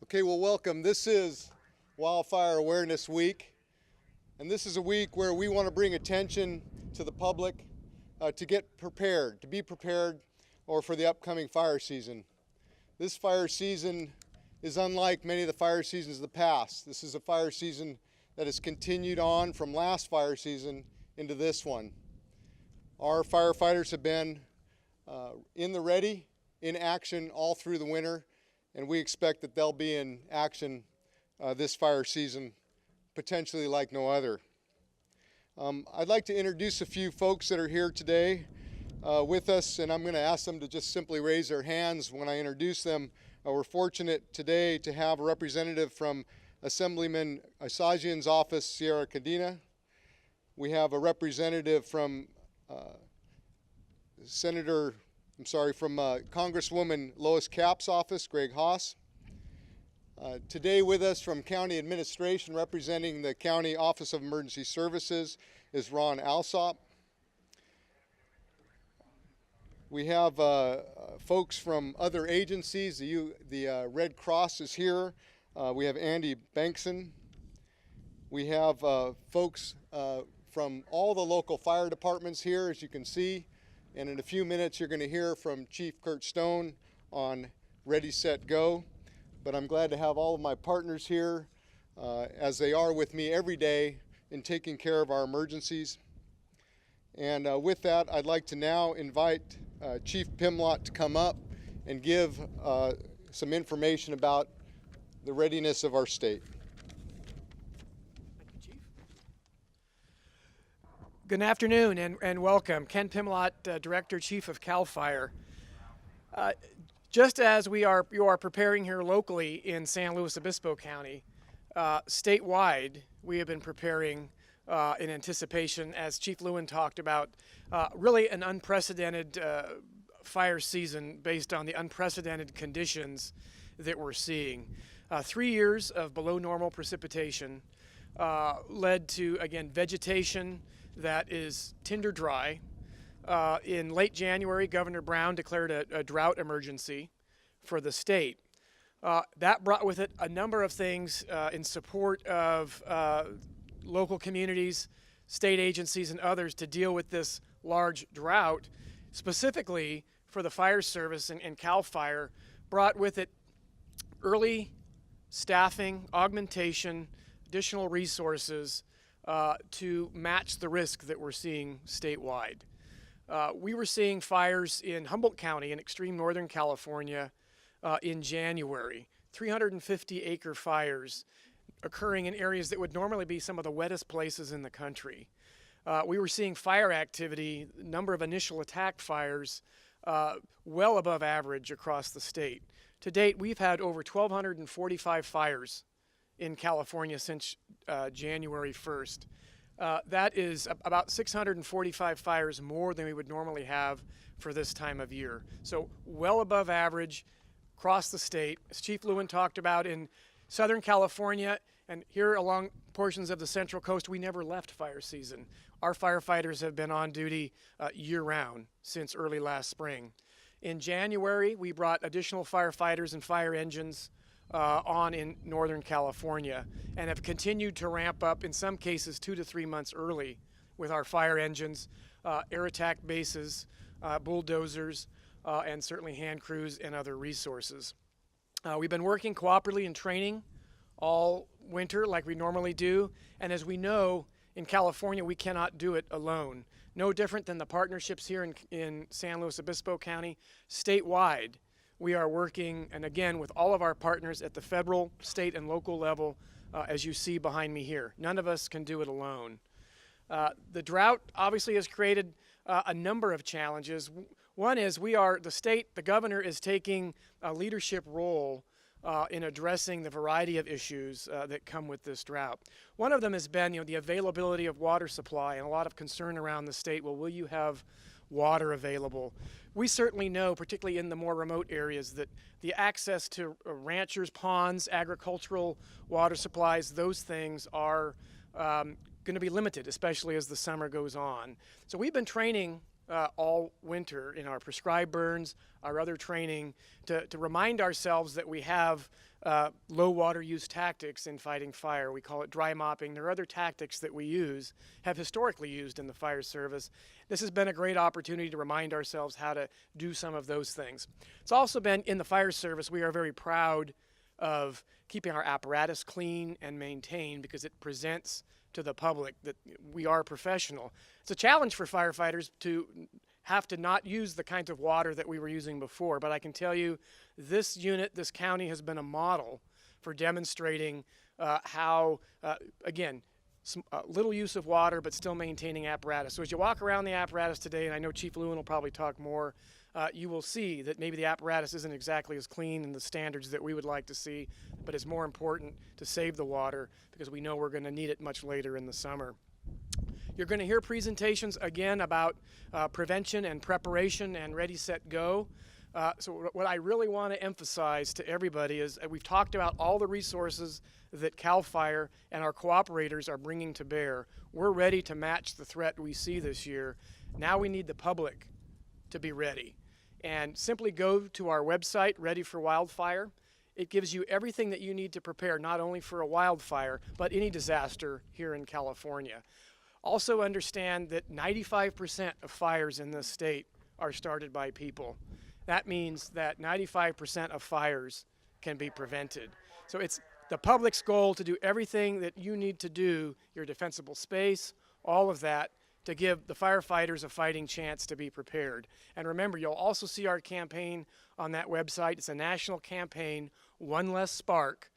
Okay, well, welcome. This is Wildfire Awareness Week, and this is a week where we want to bring attention to the public to get prepared, to be prepared or for the upcoming fire season. This fire season is unlike many of the fire seasons of the past. This is a fire season that has continued on from last fire season into this one. Our firefighters have been in the ready, in action all through the winter, and we expect that they'll be in action this fire season, potentially like no other. I'd like to introduce a few folks that are here today with us, and I'm going to ask them to just simply raise their hands when I introduce them. We're fortunate today to have a representative from Assemblyman Isajian's office, Sierra Cadena. We have a representative from Congresswoman Lois Capps' office, Greg Haas. Today with us from County Administration, representing the County Office of Emergency Services, is Ron Alsop. We have folks from other agencies. The Red Cross is here. We have Andy Bankson. We have folks from all the local fire departments here, as you can see. And in a few minutes, you're going to hear from Chief Kurt Stone on Ready, Set, Go. But I'm glad to have all of my partners here, as they are with me every day in taking care of our emergencies. And with that, I'd like to now invite Chief Pimlott to come up and give some information about the readiness of our state. Good afternoon and welcome. Ken Pimlott, Director, Chief of CAL FIRE. Just as you are preparing here locally in San Luis Obispo County, statewide we have been preparing in anticipation, as Chief Lewin talked about, really an unprecedented fire season based on the unprecedented conditions that we're seeing. 3 years of below normal precipitation led to, again, vegetation that is tinder dry. In late January, Governor Brown declared a drought emergency for the state. That brought with it a number of things in support of local communities, state agencies, and others to deal with this large drought. Specifically for the fire service and CAL FIRE, brought with it early staffing, augmentation, additional resources to match the risk that we're seeing statewide. We were seeing fires in Humboldt County in extreme northern California in January, 350-acre fires occurring in areas that would normally be some of the wettest places in the country. We were seeing fire activity, number of initial attack fires, well above average across the state. To date, we've had over 1,245 fires in California since January 1st. That is about 645 fires more than we would normally have for this time of year. So well above average across the state. As Chief Lewin talked about, in Southern California and here along portions of the Central Coast, we never left fire season. Our firefighters have been on duty year-round since early last spring. In January, we brought additional firefighters and fire engines on in Northern California and have continued to ramp up, in some cases 2 to 3 months early, with our fire engines, air attack bases, bulldozers, and certainly hand crews and other resources. We've been working cooperatively in training all winter like we normally do, and as we know, in California we cannot do it alone. No different than the partnerships here in San Luis Obispo County. Statewide, we are working, and again, with all of our partners at the federal, state, and local level, as you see behind me here. None of us can do it alone. The drought obviously has created a number of challenges. One is the governor is taking a leadership role in addressing the variety of issues that come with this drought. One of them has been, the availability of water supply, and a lot of concern around the state. Well, will you have water available? We certainly know, particularly in the more remote areas, that the access to ranchers' ponds, agricultural water supplies, those things are going to be limited, especially as the summer goes on. So we've been training all winter in our prescribed burns, our other training, to remind ourselves that we have low water use tactics in fighting fire. We call it dry mopping. There are other tactics that we have historically used in the fire service. This has been a great opportunity to remind ourselves how to do some of those things. It's also been in the fire service, we are very proud of keeping our apparatus clean and maintained because it presents to the public that we are professional. It's a challenge for firefighters to have to not use the kinds of water that we were using before, but I can tell you this unit, this county has been a model for demonstrating how, again, little use of water but still maintaining apparatus. So as you walk around the apparatus today, and I know Chief Lewin will probably talk more, you will see that maybe the apparatus isn't exactly as clean in the standards that we would like to see, but it's more important to save the water because we know we're going to need it much later in the summer. You're going to hear presentations again about prevention and preparation and ready, set, go. So what I really want to emphasize to everybody is we've talked about all the resources that CAL FIRE and our cooperators are bringing to bear. We're ready to match the threat we see this year. Now we need the public to be ready. And simply go to our website, Ready for Wildfire. It gives you everything that you need to prepare, not only for a wildfire, but any disaster here in California. Also understand that 95% of fires in this state are started by people. That means that 95% of fires can be prevented. So it's the public's goal to do everything that you need to do, your defensible space, all of that, to give the firefighters a fighting chance to be prepared. And remember, you'll also see our campaign on that website. It's a national campaign, One Less Spark,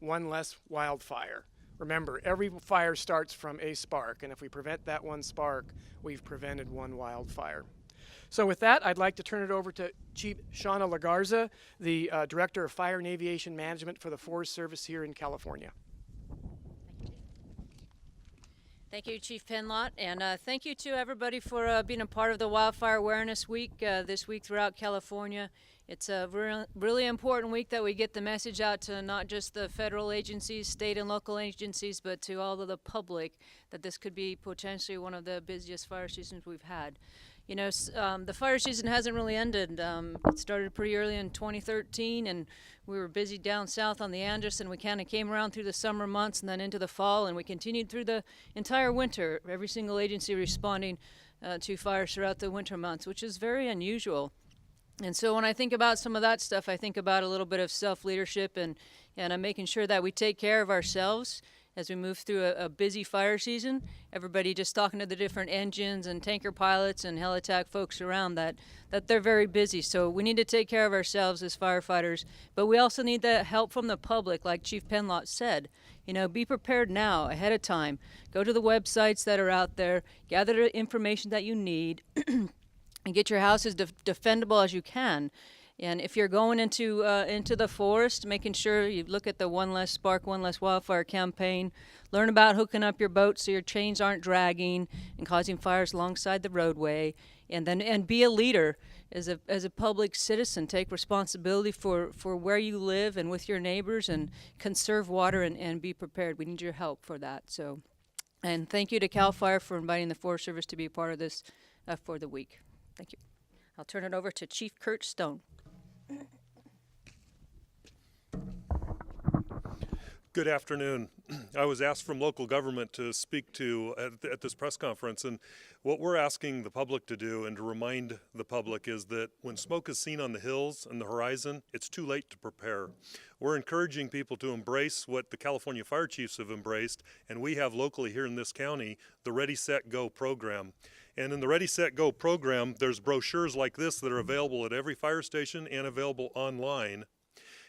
One Less Wildfire. Remember, every fire starts from a spark, and if we prevent that one spark, we've prevented one wildfire. So with that, I'd like to turn it over to Chief Shauna Lagarza, the Director of Fire and Aviation Management for the Forest Service here in California. Thank you, Chief Penlot, and thank you to everybody for being a part of the Wildfire Awareness Week this week throughout California. It's a really important week that we get the message out to not just the federal agencies, state and local agencies, but to all of the public that this could be potentially one of the busiest fire seasons we've had. You know, the fire season hasn't really ended. It started pretty early in 2013, and we were busy down south on the Andes, and we kind of came around through the summer months and then into the fall, and we continued through the entire winter, every single agency responding to fires throughout the winter months, which is very unusual. And so when I think about some of that stuff, I think about a little bit of self-leadership and making sure that we take care of ourselves as we move through a busy fire season. Everybody just talking to the different engines and tanker pilots and heli-tac folks around that they're very busy. So we need to take care of ourselves as firefighters, but we also need the help from the public, like Chief Penlot said. You know, be prepared now, ahead of time. Go to the websites that are out there, gather the information that you need, and get your house as defendable as you can. And if you're going into the forest, making sure you look at the One Less Spark, One Less Wildfire campaign. Learn about hooking up your boat so your chains aren't dragging and causing fires alongside the roadway. And be a leader as a public citizen. Take responsibility for where you live and with your neighbors, and conserve water and be prepared. We need your help for that. So, and thank you to CAL FIRE for inviting the Forest Service to be a part of this for the week. Thank you. I'll turn it over to Chief Kurt Stone. Good afternoon. I was asked from local government to speak to at this press conference, and what we're asking the public to do and to remind the public is that when smoke is seen on the hills and the horizon, it's too late to prepare. We're encouraging people to embrace what the California fire chiefs have embraced, and we have locally here in this county the Ready, Set, Go program. And in the Ready, Set, Go program, there's brochures like this that are available at every fire station and available online.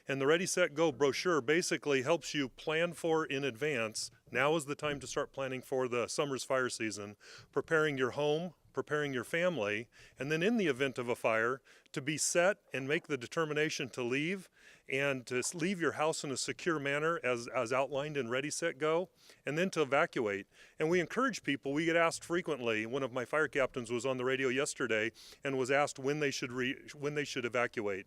And the Ready, Set, Go brochure basically helps you plan for in advance. Now is the time to start planning for the summer's fire season, preparing your home, preparing your family, and then in the event of a fire, to be set and make the determination to leave, and to leave your house in a secure manner as outlined in Ready, Set, Go, and then to evacuate. And we encourage people, we get asked frequently, one of my fire captains was on the radio yesterday and was asked when they should evacuate.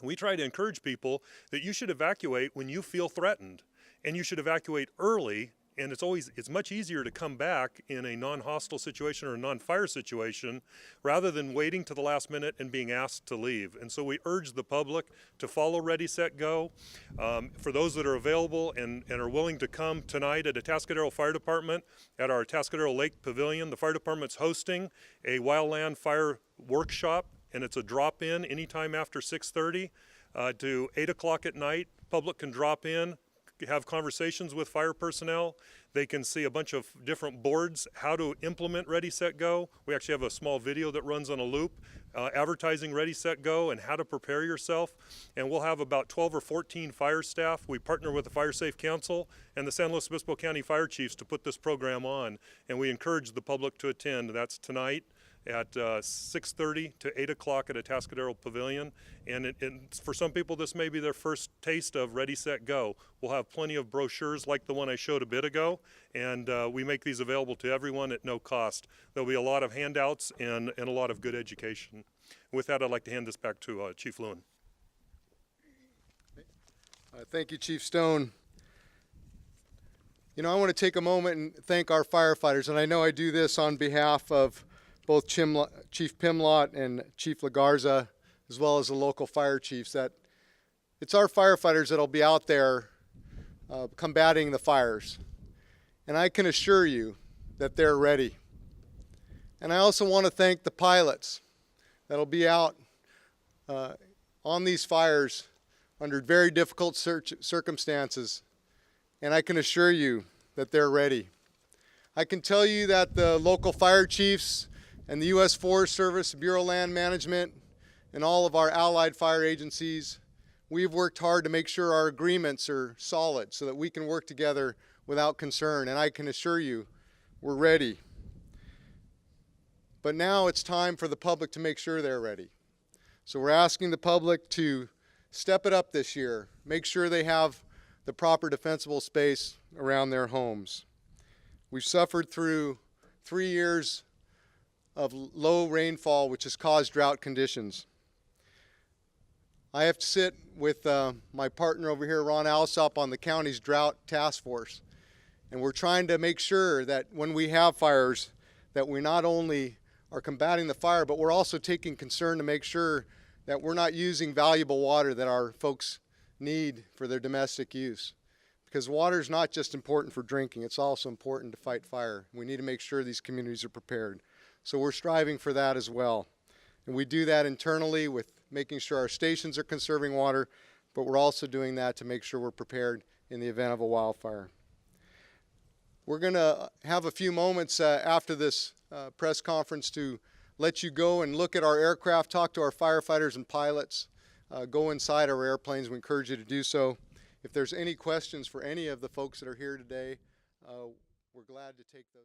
We try to encourage people that you should evacuate when you feel threatened, and you should evacuate early And it's much easier to come back in a non-hostile situation or a non-fire situation rather than waiting to the last minute and being asked to leave. And so we urge the public to follow Ready, Set, Go. For those that are available and are willing to come tonight at Atascadero Fire Department at our Atascadero Lake Pavilion, the fire department's hosting a wildland fire workshop, and it's a drop-in anytime after 6:30 to 8 o'clock at night. Public can drop in, have conversations with fire personnel. They can see a bunch of different boards, how to implement Ready, Set, Go. We actually have a small video that runs on a loop advertising Ready, Set, Go and how to prepare yourself. And we'll have about 12 or 14 fire staff. We partner with the Fire Safe Council and the San Luis Obispo County Fire Chiefs to put this program on. And we encourage the public to attend. That's tonight at 6:30 to 8 o'clock at Atascadero Pavilion. And for some people, this may be their first taste of Ready, Set, Go. We'll have plenty of brochures like the one I showed a bit ago, and we make these available to everyone at no cost. There'll be a lot of handouts and a lot of good education. With that, I'd like to hand this back to Chief Lewin. Thank you, Chief Stone. You know, I want to take a moment and thank our firefighters, and I know I do this on behalf of both Chief Pimlott and Chief Lagarza, as well as the local fire chiefs, that it's our firefighters that'll be out there combating the fires. And I can assure you that they're ready. And I also want to thank the pilots that'll be out on these fires under very difficult circumstances. And I can assure you that they're ready. I can tell you that the local fire chiefs and the U.S. Forest Service, Bureau of Land Management, and all of our allied fire agencies, we've worked hard to make sure our agreements are solid so that we can work together without concern. And I can assure you, we're ready. But now it's time for the public to make sure they're ready. So we're asking the public to step it up this year, make sure they have the proper defensible space around their homes. We've suffered through 3 years of low rainfall, which has caused drought conditions. I have to sit with my partner over here, Ron Alsop, on the county's drought task force. And we're trying to make sure that when we have fires, that we not only are combating the fire, but we're also taking concern to make sure that we're not using valuable water that our folks need for their domestic use. Because water is not just important for drinking, it's also important to fight fire. We need to make sure these communities are prepared. So we're striving for that as well. And we do that internally with making sure our stations are conserving water, but we're also doing that to make sure we're prepared in the event of a wildfire. We're going to have a few moments after this press conference to let you go and look at our aircraft, talk to our firefighters and pilots, go inside our airplanes. We encourage you to do so. If there's any questions for any of the folks that are here today, we're glad to take those.